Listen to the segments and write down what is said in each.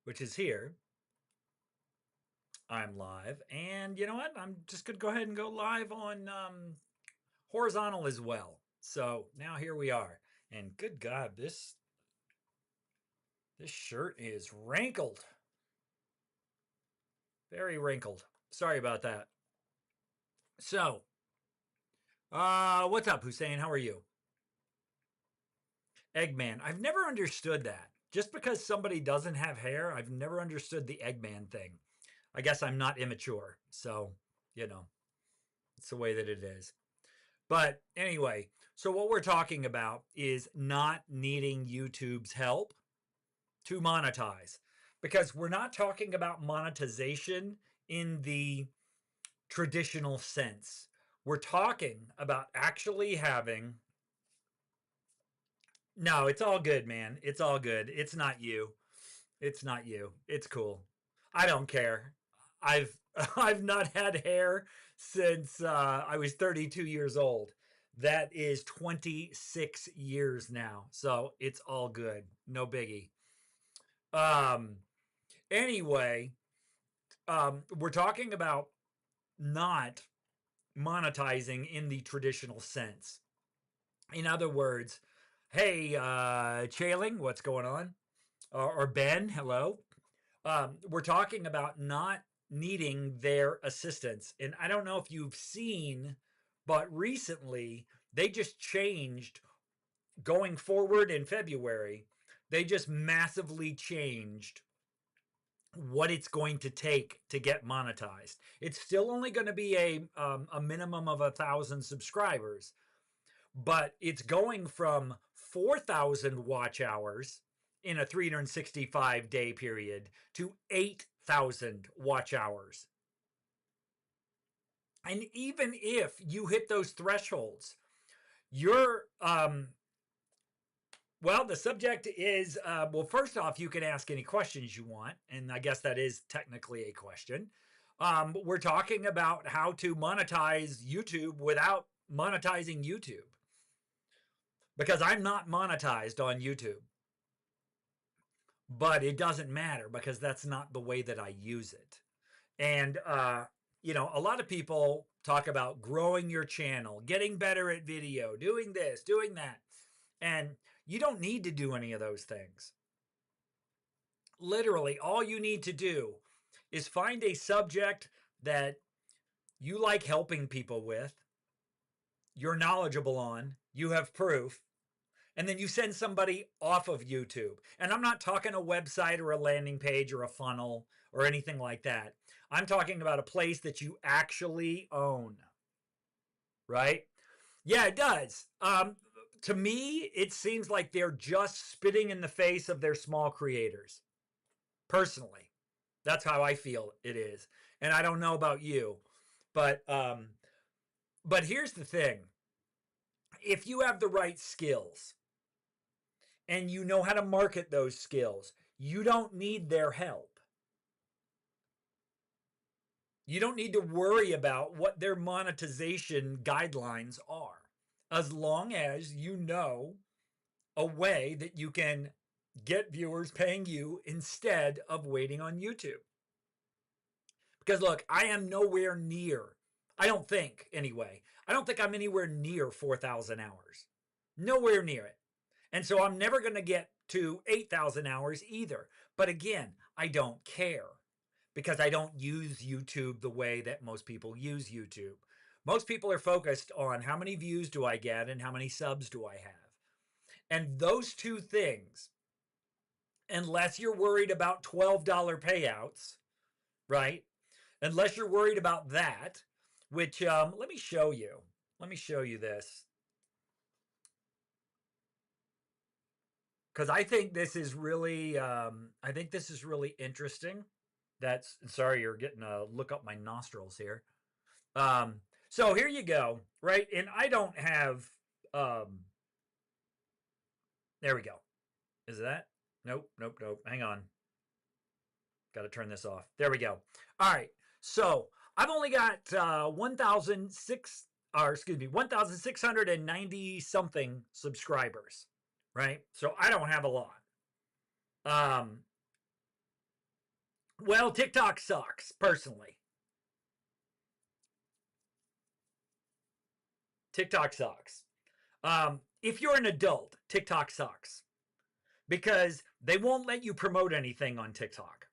which is here. I'm live. And you know what? I'm just going to go ahead and go live on horizontal as well. So now here we are. And good God, this shirt is wrinkled. Very wrinkled. Sorry about that. So, what's up, Hussein? How are you? Eggman. I've never understood that. Just because somebody doesn't have hair, I've never understood the Eggman thing. I guess I'm not immature. So, you know, it's the way that it is. But anyway, so what we're talking about is not needing YouTube's help to monetize, because we're not talking about monetization in the traditional sense. We're talking about actually having. No, it's all good, man. It's all good. It's not you. It's not you. It's cool. I don't care. I've I've not had hair since I was 32 years old. That is 26 years now. So it's all good. No biggie. Um anyway, we're talking about not monetizing in the traditional sense. In other words, hey, Chailing, what's going on? Or Ben, hello. We're talking about not needing their assistance. And I don't know if you've seen, but recently they just changed going forward in February. They just massively changed what it's going to take to get monetized. It's still only going to be a minimum of 1,000 subscribers, but it's going from 4,000 watch hours in a 365-day period to 8,000 watch hours. And even if you hit those thresholds, you're, well, the subject is, well, first off, you can ask any questions you want. And I guess that is technically a question. But we're talking about how to monetize YouTube without monetizing YouTube, because I'm not monetized on YouTube. But it doesn't matter because that's not the way that I use it. And, a lot of people talk about growing your channel, getting better at video, doing this, doing that. And you don't need to do any of those things. Literally, all you need to do is find a subject that you like helping people with, you're knowledgeable on, you have proof, and then you send somebody off of YouTube. And I'm not talking a website or a landing page or a funnel or anything like that. I'm talking about a place that you actually own, right? Yeah, it does. To me, it seems like they're just spitting in the face of their small creators. Personally, that's how I feel it is. And I don't know about you, but here's the thing: if you have the right skills and you know how to market those skills, you don't need their help. You don't need to worry about what their monetization guidelines are, as long as you know a way that you can get viewers paying you instead of waiting on YouTube. Because look, I am nowhere near, I don't think anyway, I don't think I'm anywhere near 4,000 hours. Nowhere near it. And so I'm never going to get to 8,000 hours either. But again, I don't care, because I don't use YouTube the way that most people use YouTube. Most people are focused on how many views do I get and how many subs do I have. And those two things, unless you're worried about $12 payouts, right? Unless you're worried about that, which let me show you. Let me show you this. Because I think this is really, interesting. That's, sorry, you're getting a look up my nostrils here. So here you go, right? And I don't have, there we go. Is that? Nope, nope, nope. Hang on. Got to turn this off. There we go. All right. So I've only got 1,690 something subscribers, right? So I don't have a lot. Um, Well, TikTok sucks, personally. TikTok sucks. If you're an adult, TikTok sucks because they won't let you promote anything on TikTok.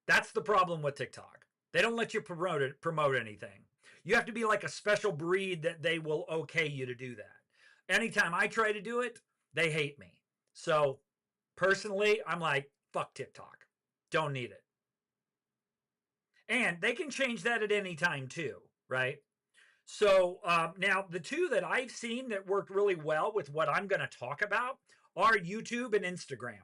That's the problem with TikTok. They don't let you promote anything. You have to be like a special breed that they will okay you to do that. Anytime I try to do it, they hate me. So personally, I'm like, fuck TikTok. Don't need it. And they can change that at any time too, right? So now the two that I've seen that worked really well with what I'm going to talk about are YouTube and Instagram.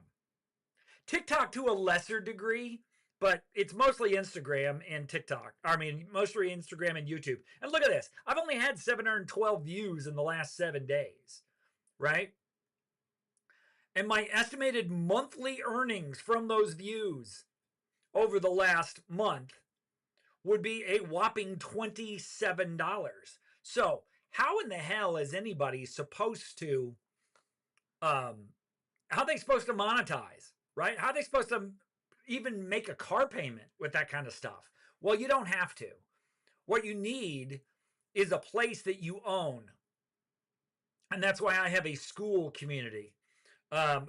TikTok to a lesser degree, but it's mostly Instagram and TikTok. I mean, mostly Instagram and YouTube. And look at this. I've only had 712 views in the last 7 days, right? And my estimated monthly earnings from those views over the last month would be a whopping $27. So, how in the hell is anybody supposed to how are they supposed to monetize, right? How are they supposed to even make a car payment with that kind of stuff? Well, you don't have to. What you need is a place that you own. And that's why I have a school community.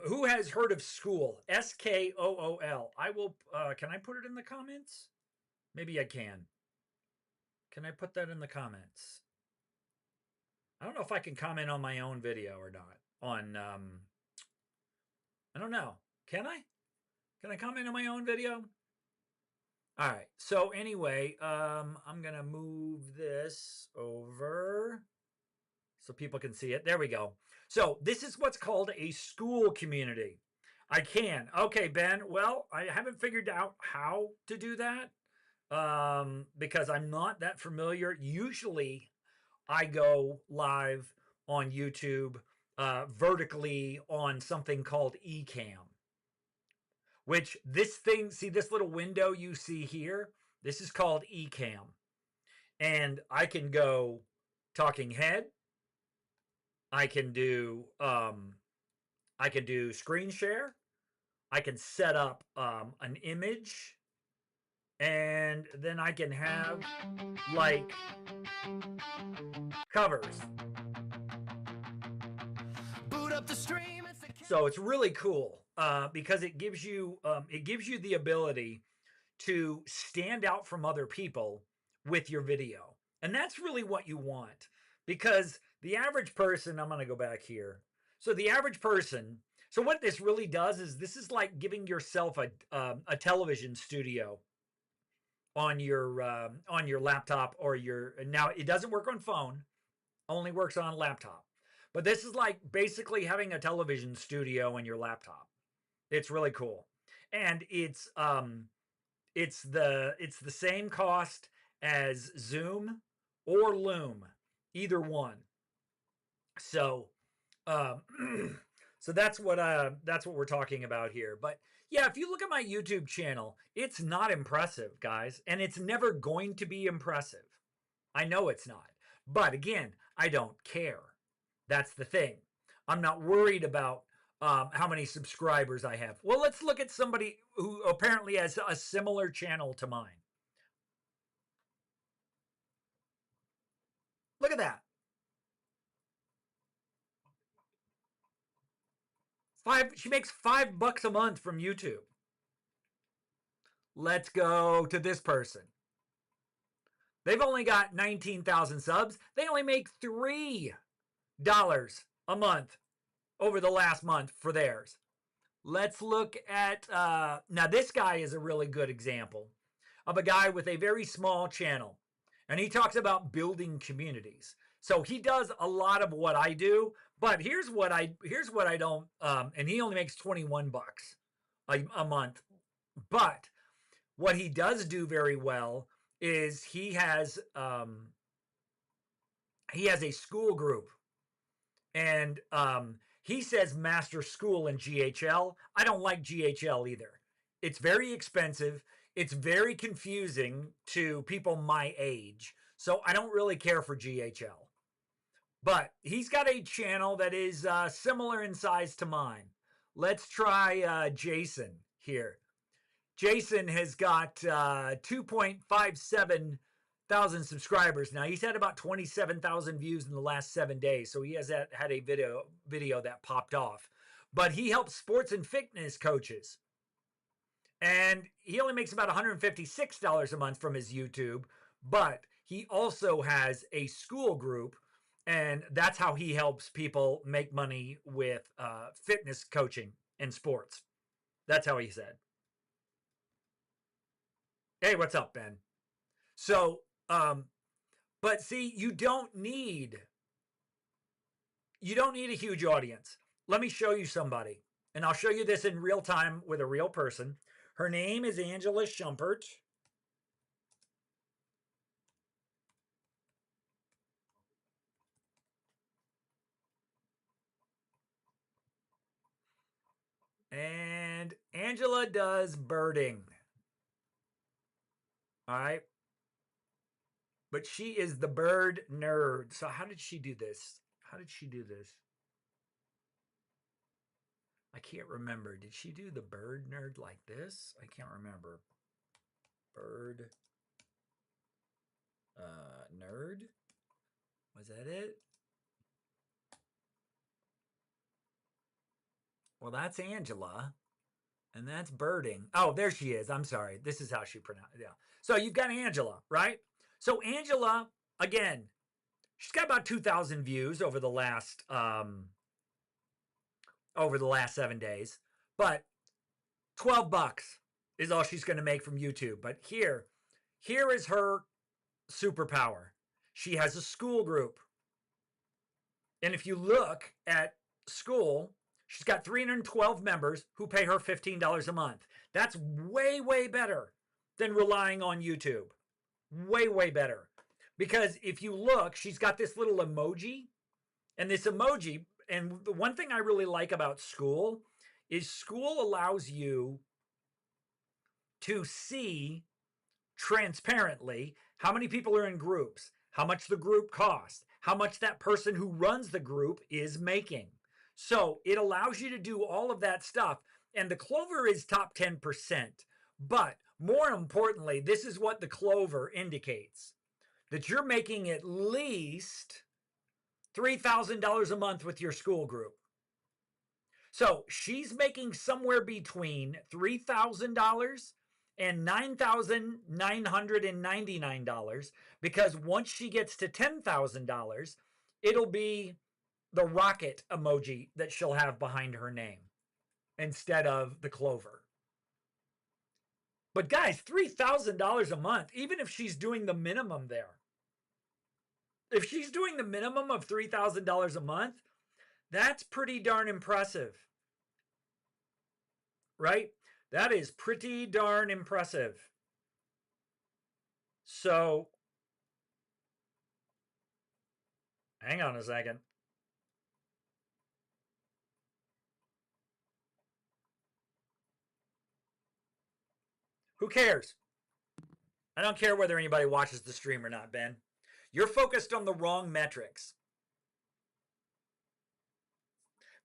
Who has heard of Skool? Skool. I will, can I put it in the comments? Maybe I can. Can I put that in the comments? I don't know if I can comment on my own video or not. On, I don't know. Can I? Can I comment on my own video? All right. So anyway, I'm going to move this over so people can see it. There we go. So this is what's called a school community. I can. Okay, Ben. Well, I haven't figured out how to do that because I'm not that familiar. Usually I go live on YouTube vertically on something called Ecamm, which this thing, see this little window you see here? This is called Ecamm. And I can go talking head. I can do screen share. I can set up an image, and then I can have like covers. Boot up the stream. So it's really cool because it gives you the ability to stand out from other people with your video, and that's really what you want. Because the average person, I'm going to go back here. So the average person, so what this really does is this is like giving yourself a television studio on your laptop or your, now it doesn't work on phone, only works on laptop. But this is like basically having a television studio in your laptop. It's really cool. And it's the same cost as Zoom or Loom, either one. So so that's what we're talking about here. But yeah, if you look at my YouTube channel, it's not impressive, guys, and it's never going to be impressive. I know it's not. But again, I don't care. That's the thing. I'm not worried about how many subscribers I have. Well, let's look at somebody who apparently has a similar channel to mine. Look at that. She makes $5 a month from YouTube. Let's go to this person. They've only got 19,000 subs. They only make $3 a month over the last month for theirs. Let's look at, now this guy is a really good example of a guy with a very small channel. And he talks about building communities. So he does a lot of what I do, but here's what I don't, and he only makes 21 bucks a month. But what he does do very well is he has a school group, and he says Master School in GHL. I don't like GHL either. It's very expensive. It's very confusing to people my age. So I don't really care for GHL. But he's got a channel that is similar in size to mine. Let's try Jason here. Jason has got 2.57 thousand subscribers now. He's had about 27,000 views in the last 7 days, so he has had a video that popped off. But he helps sports and fitness coaches, and he only makes about $156 a month from his YouTube. But he also has a school group, and that's how he helps people make money with fitness coaching and sports. That's how he said. Hey, what's up, Ben? So, but see, you don't need a huge audience. Let me show you somebody, and I'll show you this in real time with a real person. Her name is Angela Schumpert. And Angela does birding. All right. But she is the bird nerd. So how did she do this? How did she do this? I can't remember. Did she do the bird nerd like this? I can't remember. Bird nerd? Was that it? Well, that's Angela. And that's birding. Oh, there she is. I'm sorry. This is how she pronounced it. Yeah. So you've got Angela, right? So Angela, again, she's got about 2,000 views over the last 7 days. But $12 is all she's going to make from YouTube. But here is her superpower. She has a school group. And if you look at school, she's got 312 members who pay her $15 a month. That's way, way better than relying on YouTube. Way, way better. Because if you look, she's got this little emoji. And this emoji, and the one thing I really like about school is school allows you to see transparently how many people are in groups, how much the group costs, how much that person who runs the group is making. So it allows you to do all of that stuff. And the Clover is top 10%. But more importantly, this is what the Clover indicates, that you're making at least $3,000 a month with your school group. So she's making somewhere between $3,000 and $9,999, because once she gets to $10,000, it'll be the rocket emoji that she'll have behind her name instead of the Clover. But guys, $3,000 a month, even if she's doing the minimum there. If she's doing the minimum of $3,000 a month, that's pretty darn impressive. Right? That is pretty darn impressive. So, hang on a second. Who cares? I don't care whether anybody watches the stream or not, Ben. You're focused on the wrong metrics.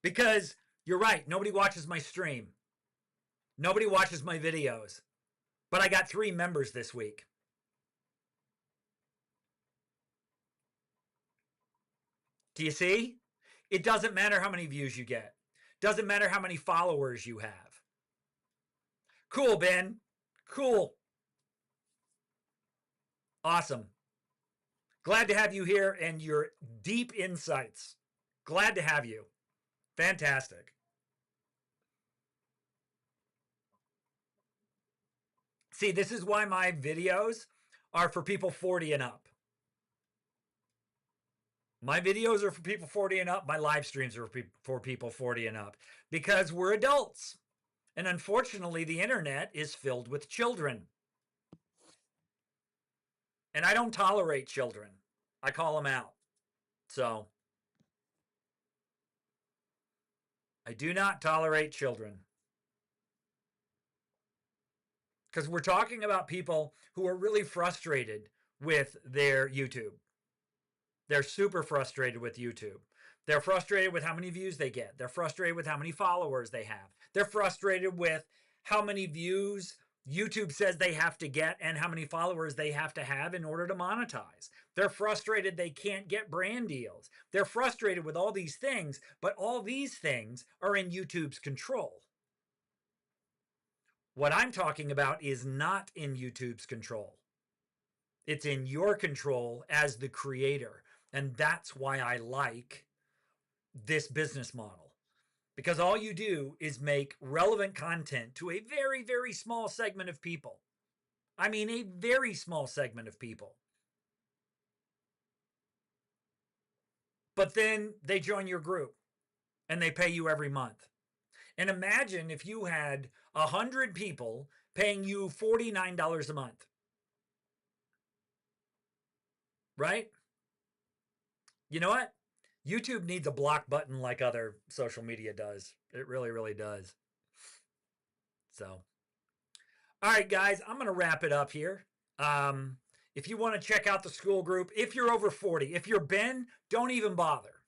Because you're right, nobody watches my stream. Nobody watches my videos. But I got 3 members this week. Do you see? It doesn't matter how many views you get. Doesn't matter how many followers you have. Cool, Ben. Cool. Awesome. Glad to have you here and your deep insights. Glad to have you. Fantastic. See, this is why my videos are for people 40 and up. My videos are for people 40 and up. My live streams are for people 40 and up, because we're adults. And unfortunately, the internet is filled with children. And I don't tolerate children. I call them out. So, I do not tolerate children. Because we're talking about people who are really frustrated with their YouTube. They're super frustrated with YouTube. They're frustrated with how many views they get. They're frustrated with how many followers they have. They're frustrated with how many views YouTube says they have to get and how many followers they have to have in order to monetize. They're frustrated they can't get brand deals. They're frustrated with all these things, but all these things are in YouTube's control. What I'm talking about is not in YouTube's control. It's in your control as the creator. And that's why I like this business model. Because all you do is make relevant content to a very, very small segment of people. I mean, a very small segment of people. But then they join your group and they pay you every month. And imagine if you had 100 people paying you $49 a month. Right? You know what? YouTube needs a block button like other social media does. It really, really does. So, all right, guys, I'm going to wrap it up here. If you want to check out the school group, if you're over 40, if you're Ben, don't even bother.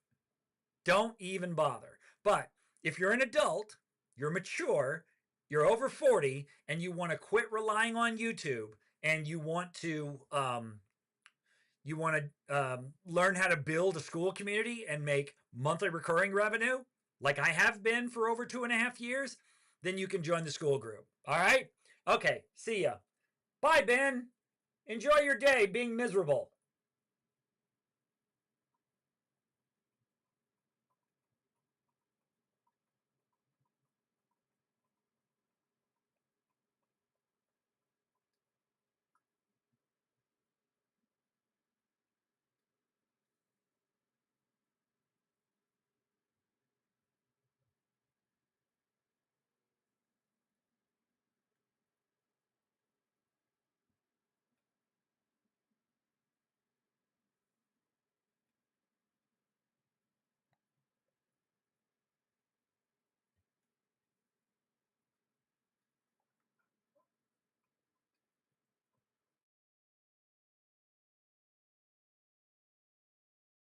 Don't even bother. But if you're an adult, you're mature, you're over 40, and you want to quit relying on YouTube, and you want to learn how to build a school community and make monthly recurring revenue, like I have been for over 2.5 years, then you can join the school group. All right? Okay, see ya. Bye, Ben. Enjoy your day being miserable.